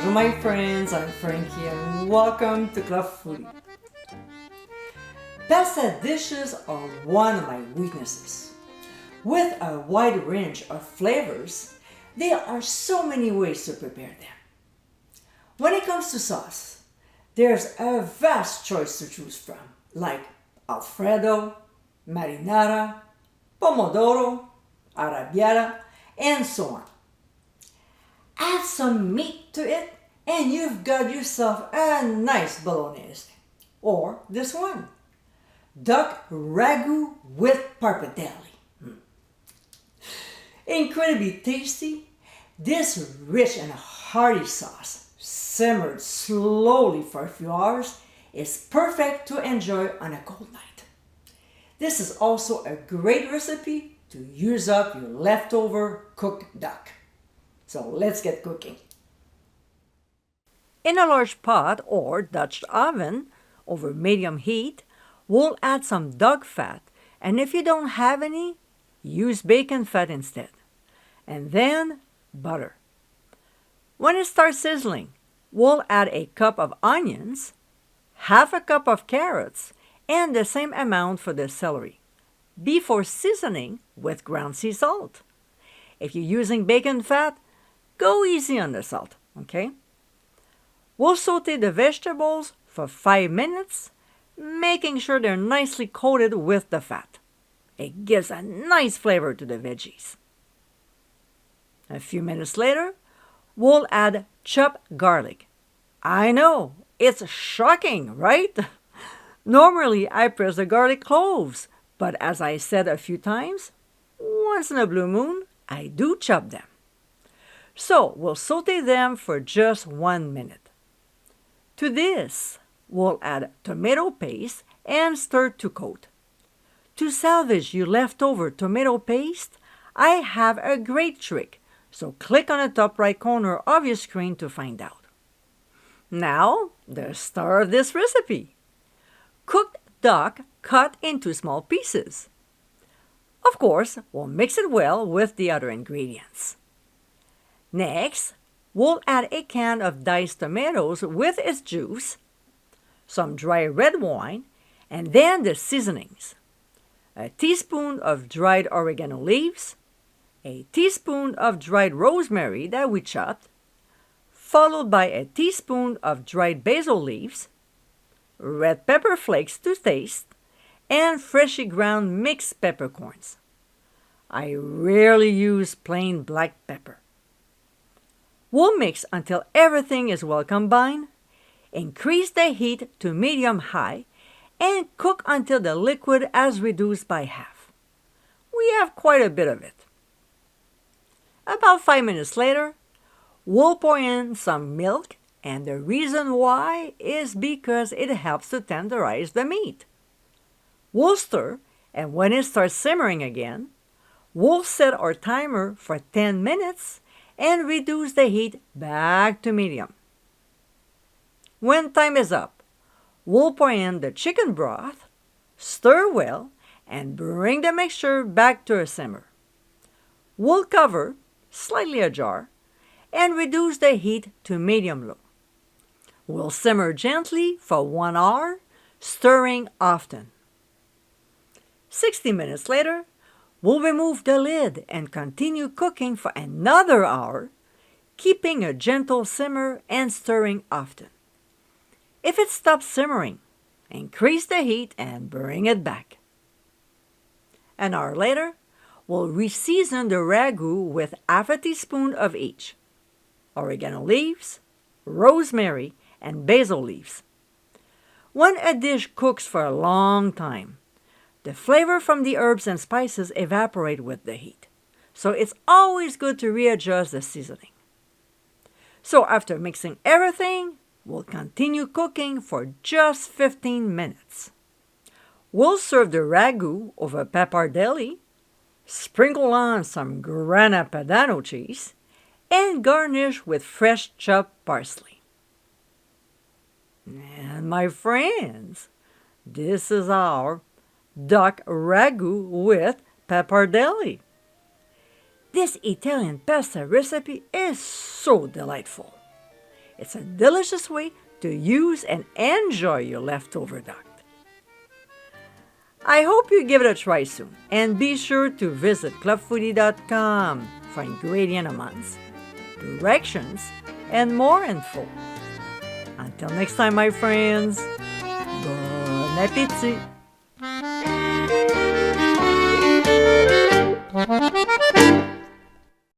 Bonjour my friends, I'm Frankie and welcome to Club Foodie. Pasta dishes are one of my weaknesses. With a wide range of flavors, there are so many ways to prepare them. When it comes to sauce, there's a vast choice to choose from, like Alfredo, marinara, pomodoro, arrabbiata, and so on. Add some meat to it and you've got yourself a nice bolognese. Or this one, Duck Ragù with Pappardelle. Incredibly tasty, this rich and hearty sauce, simmered slowly for a few hours, is perfect to enjoy on a cold night. This is also a great recipe to use up your leftover cooked duck. So let's get cooking. In a large pot or Dutch oven over medium heat, we'll add some duck fat, and if you don't have any, use bacon fat instead. And then butter. When it starts sizzling, we'll add a cup of onions, half a cup of carrots, and the same amount for the celery, before seasoning with ground sea salt. If you're using bacon fat, go easy on the salt, okay? We'll saute the vegetables for 5 minutes, making sure they're nicely coated with the fat. It gives a nice flavor to the veggies. A few minutes later, we'll add chopped garlic. I know, it's shocking, right? Normally, I press the garlic cloves, but as I said a few times, once in a blue moon, I do chop them. So we'll saute them for just 1 minute. To this, we'll add tomato paste and stir to coat. To salvage your leftover tomato paste, I have a great trick, so click on the top right corner of your screen to find out. Now, the star of this recipe. Cooked duck cut into small pieces. Of course, we'll mix it well with the other ingredients. Next, we'll add a can of diced tomatoes with its juice, some dry red wine, and then the seasonings. A teaspoon of dried oregano leaves, a teaspoon of dried rosemary that we chopped, followed by a teaspoon of dried basil leaves, red pepper flakes to taste, and freshly ground mixed peppercorns. I rarely use plain black pepper. We'll mix until everything is well combined, increase the heat to medium-high, and cook until the liquid is reduced by half. We have quite a bit of it. About 5 minutes later, we'll pour in some milk, and the reason why is because it helps to tenderize the meat. We'll stir, and when it starts simmering again, we'll set our timer for 10 minutes and reduce the heat back to medium. When time is up, we'll pour in the chicken broth, stir well, and bring the mixture back to a simmer. We'll cover, slightly ajar, and reduce the heat to medium-low. We'll simmer gently for 1 hour, stirring often. 60 minutes later, we'll remove the lid and continue cooking for another hour, keeping a gentle simmer and stirring often. If it stops simmering, increase the heat and bring it back. An hour later, we'll reseason the ragu with half a teaspoon of each: oregano leaves, rosemary, and basil leaves. When a dish cooks for a long time, the flavor from the herbs and spices evaporate with the heat, so it's always good to readjust the seasoning. So after mixing everything, we'll continue cooking for just 15 minutes. We'll serve the ragu over pappardelle, sprinkle on some grana padano cheese, and garnish with fresh chopped parsley. And my friends, this is our Duck Ragù with Pappardelle. This Italian pasta recipe is so delightful. It's a delicious way to use and enjoy your leftover duck. I hope you give it a try soon, and be sure to visit clubfoodie.com for ingredient amounts, directions, and more info. Until next time, my friends, bon appétit!